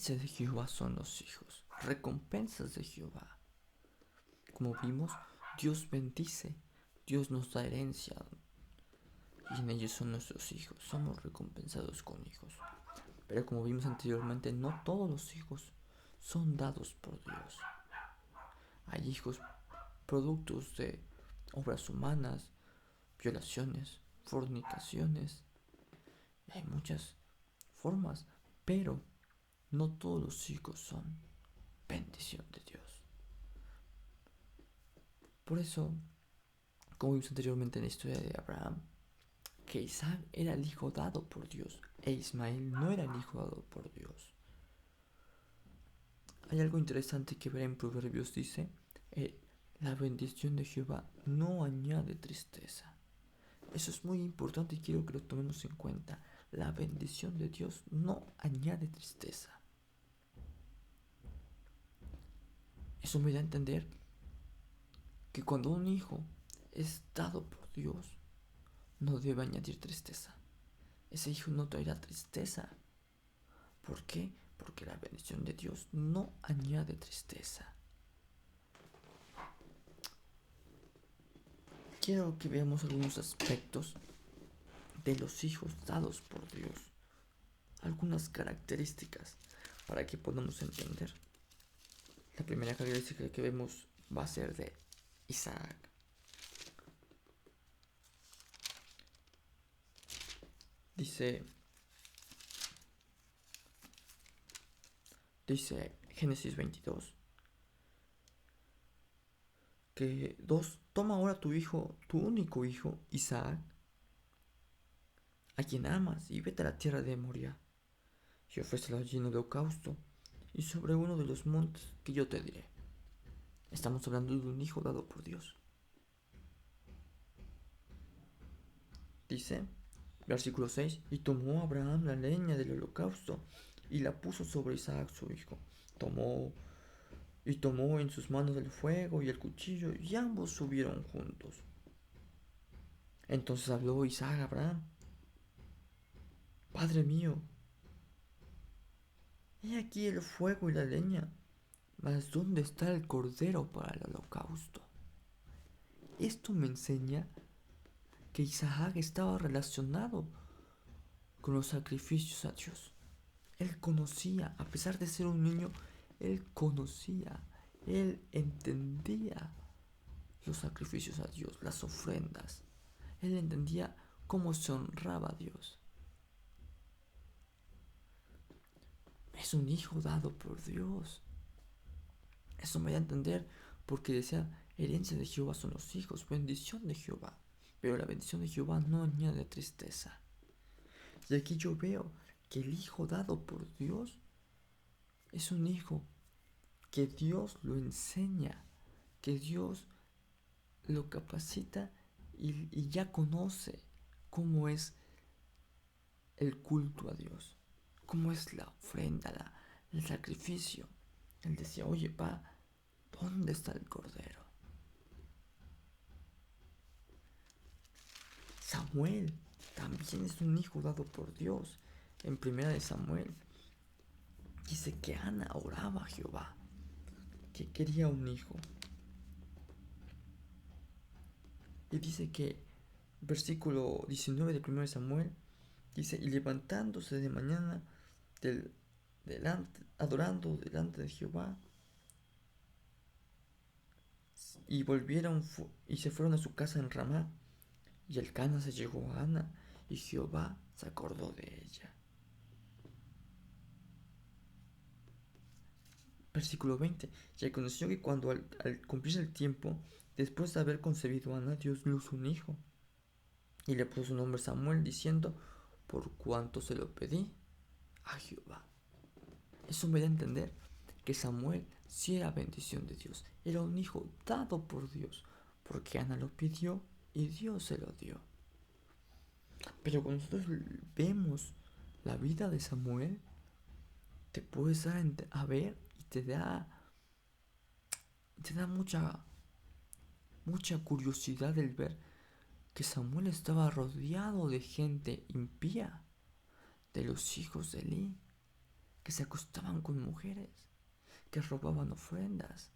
herencia de Jehová son los hijos, recompensas de Jehová. Como vimos, Dios bendice, Dios nos da herencia y en ellos son nuestros hijos, somos recompensados con hijos. Pero como vimos anteriormente, no todos los hijos son dados por Dios. Hay hijos productos de obras humanas, violaciones, fornicaciones, hay muchas formas, pero no todos los hijos son bendición de Dios. Por eso, como vimos anteriormente en la historia de Abraham, que Isaac era el hijo dado por Dios e Ismael no era el hijo dado por Dios. Hay algo interesante que ver en Proverbios, dice, la bendición de Jehová no añade tristeza. Eso es muy importante y quiero que lo tomemos en cuenta. La bendición de Dios no añade tristeza. Eso me da a entender que cuando un hijo es dado por Dios, no debe añadir tristeza. Ese hijo no traerá tristeza. ¿Por qué? Porque la bendición de Dios no añade tristeza. Quiero que veamos algunos aspectos de los hijos dados por Dios. Algunas características para que podamos entender. La primera característica que vemos va a ser de Isaac. Dice Génesis 22 que toma ahora tu hijo, tu único hijo, Isaac, a quien amas, y vete a la tierra de Moria, y ofrécelo allí en holocausto, y sobre uno de los montes que yo te diré. Estamos hablando de un hijo dado por Dios. Dice, versículo 6, y tomó Abraham la leña del holocausto, y la puso sobre Isaac su hijo. Tomó en sus manos el fuego y el cuchillo, y ambos subieron juntos. Entonces habló Isaac a Abraham: Padre mío, he aquí el fuego y la leña, mas ¿dónde está el cordero para el holocausto? Esto me enseña que Isaac estaba relacionado con los sacrificios a Dios. Él conocía, a pesar de ser un niño, él conocía, él entendía los sacrificios a Dios, las ofrendas. Él entendía cómo se honraba a Dios. Es un hijo dado por Dios. Eso me da a entender porque decía, herencia de Jehová son los hijos, bendición de Jehová. Pero la bendición de Jehová no añade tristeza. Y aquí yo veo que el hijo dado por Dios es un hijo que Dios lo enseña, que Dios lo capacita y ya conoce cómo es el culto a Dios, cómo es la ofrenda, el sacrificio. Él decía, oye, pa, ¿dónde está el cordero? Samuel también es un hijo dado por Dios. En primera de Samuel dice que Ana oraba a Jehová, que quería un hijo. Y dice que, versículo 19 de 1 de Samuel, dice, y levantándose de mañana, adorando delante de Jehová, y y se fueron a su casa en Ramá, y el Cana se llegó a Ana, y Jehová se acordó de ella. Versículo 20, y aconteció que cuando al cumplirse el tiempo, después de haber concebido a Ana, Dios le puso un hijo, y le puso su nombre Samuel, diciendo, por cuanto se lo pedí a Jehová. Eso me da a entender que Samuel sí era bendición de Dios, era un hijo dado por Dios, porque Ana lo pidió y Dios se lo dio. Pero cuando nosotros vemos la vida de Samuel, te puedes dar a ver y te da mucha curiosidad el ver que Samuel estaba rodeado de gente impía, de los hijos de Elí, que que se acostaban con mujeres, que robaban ofrendas.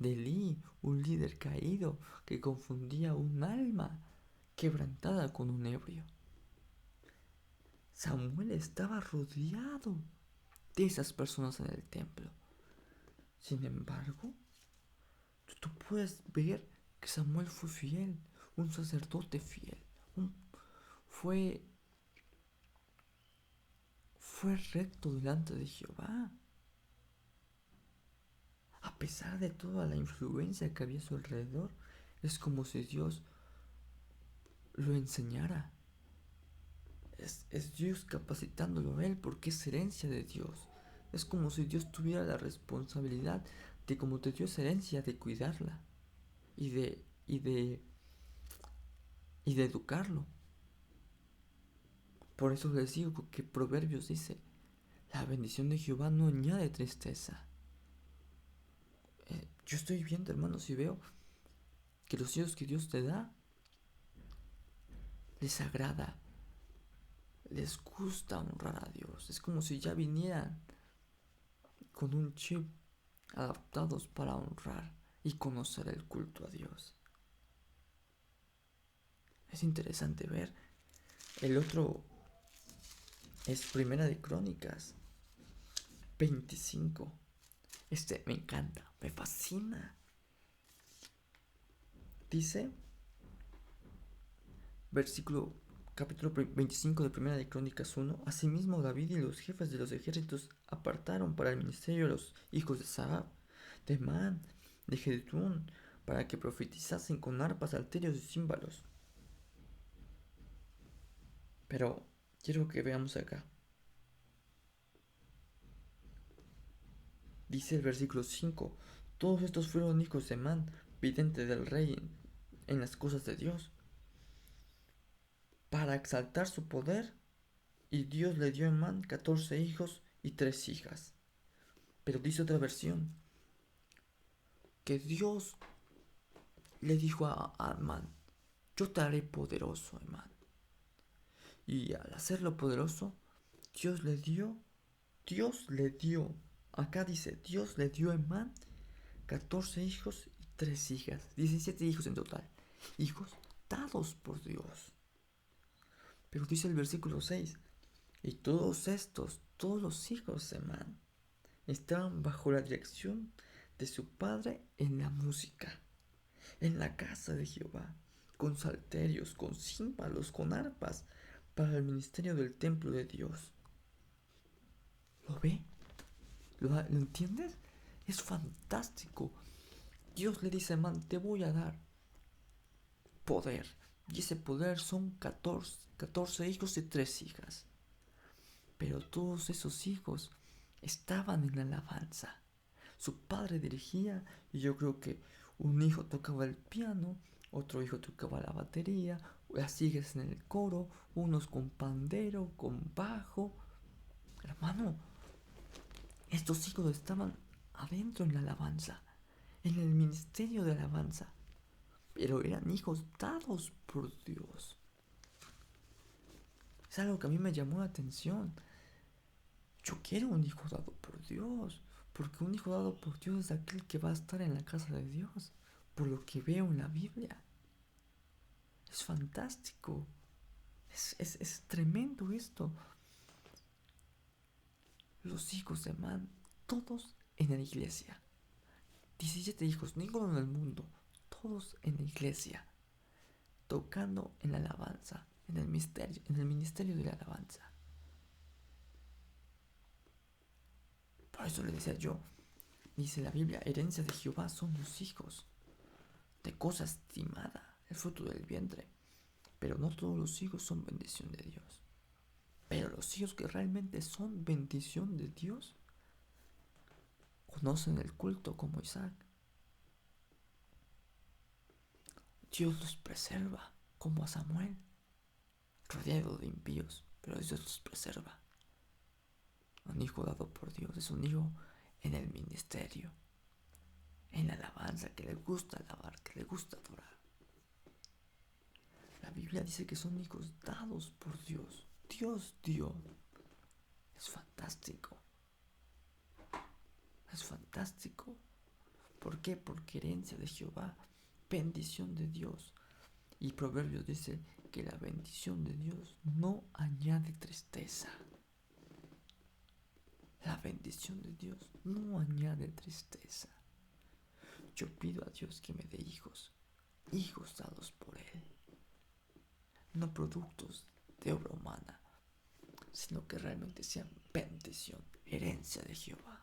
De Elí, un líder caído que confundía un alma quebrantada con un ebrio. Samuel estaba rodeado de esas personas en el templo. Sin embargo, tú puedes ver que Samuel fue fiel, un sacerdote fiel, fue, fue recto delante de Jehová. A pesar de toda la influencia que había a su alrededor, es como si Dios lo enseñara. Es Dios capacitándolo a él porque es herencia de Dios. Es como si Dios tuviera la responsabilidad de, como te dio esa herencia, de cuidarla y de educarlo. Por eso les digo que Proverbios dice, la bendición de Jehová no añade tristeza. Yo estoy viendo, hermanos, y veo que los hijos que Dios te da les agrada, les gusta honrar a Dios. Es como si ya vinieran con un chip adaptados para honrar y conocer el culto a Dios. Es interesante ver. El otro es Primera de Crónicas 25. Este me encanta, me fascina. Dice, capítulo 25 de Primera de Crónicas 1. Asimismo David y los jefes de los ejércitos apartaron para el ministerio a los hijos de Saab, de Man, de Jedutún, para que profetizasen con arpas, salterios y címbalos. Pero quiero que veamos acá. Dice el versículo 5. Todos estos fueron hijos de Man, vidente del rey en las cosas de Dios, para exaltar su poder, y Dios le dio a Man 14 hijos y 3 hijas. Pero dice otra versión, que Dios le dijo a Man, yo te haré poderoso, Man. Y al hacerlo poderoso, Dios le dio, acá dice, Dios le dio a Man 14 hijos y 3 hijas, 17 hijos en total, hijos dados por Dios. Pero dice el versículo 6, y todos los hijos de Man, estaban bajo la dirección de su padre en la música, en la casa de Jehová, con salterios, con címbalos, con arpas, para el ministerio del templo de Dios. ¿Lo ve? ¿Lo entiendes? Es fantástico. Dios le dice a Man, te voy a dar poder. Y ese poder son 14 hijos y 3 hijas. Pero todos esos hijos estaban en la alabanza. Su padre dirigía y yo creo que un hijo tocaba el piano, otro hijo tocaba la batería, las hijas en el coro, unos con pandero, con bajo. Hermano, estos hijos estaban adentro en la alabanza, en el ministerio de alabanza, pero eran hijos dados por Dios. Es algo que a mí me llamó la atención. Yo quiero un hijo dado por Dios, porque un hijo dado por Dios es aquel que va a estar en la casa de Dios, por lo que veo en la Biblia. Es fantástico, es tremendo esto. Los hijos de Man, todos en la iglesia. 17 hijos, ninguno en el mundo, todos en la iglesia, tocando en la alabanza, en el ministerio de la alabanza. Por eso le decía yo, dice la Biblia, herencia de Jehová son los hijos, de cosa estimada, el fruto del vientre. Pero no todos los hijos son bendición de Dios. Pero los hijos que realmente son bendición de Dios conocen el culto como Isaac. Dios los preserva como a Samuel, rodeado de impíos, pero Dios los preserva. Un hijo dado por Dios es un hijo en el ministerio, en la alabanza, que le gusta alabar, que le gusta adorar. La Biblia dice que son hijos dados por Dios. Dios dio. Es fantástico. Es fantástico. ¿Por qué? Porque herencia de Jehová, bendición de Dios. Y Proverbios dice que la bendición de Dios no añade tristeza. La bendición de Dios no añade tristeza. Yo pido a Dios que me dé hijos, hijos dados por Él, no productos de obra humana, sino que realmente sean bendición, herencia de Jehová.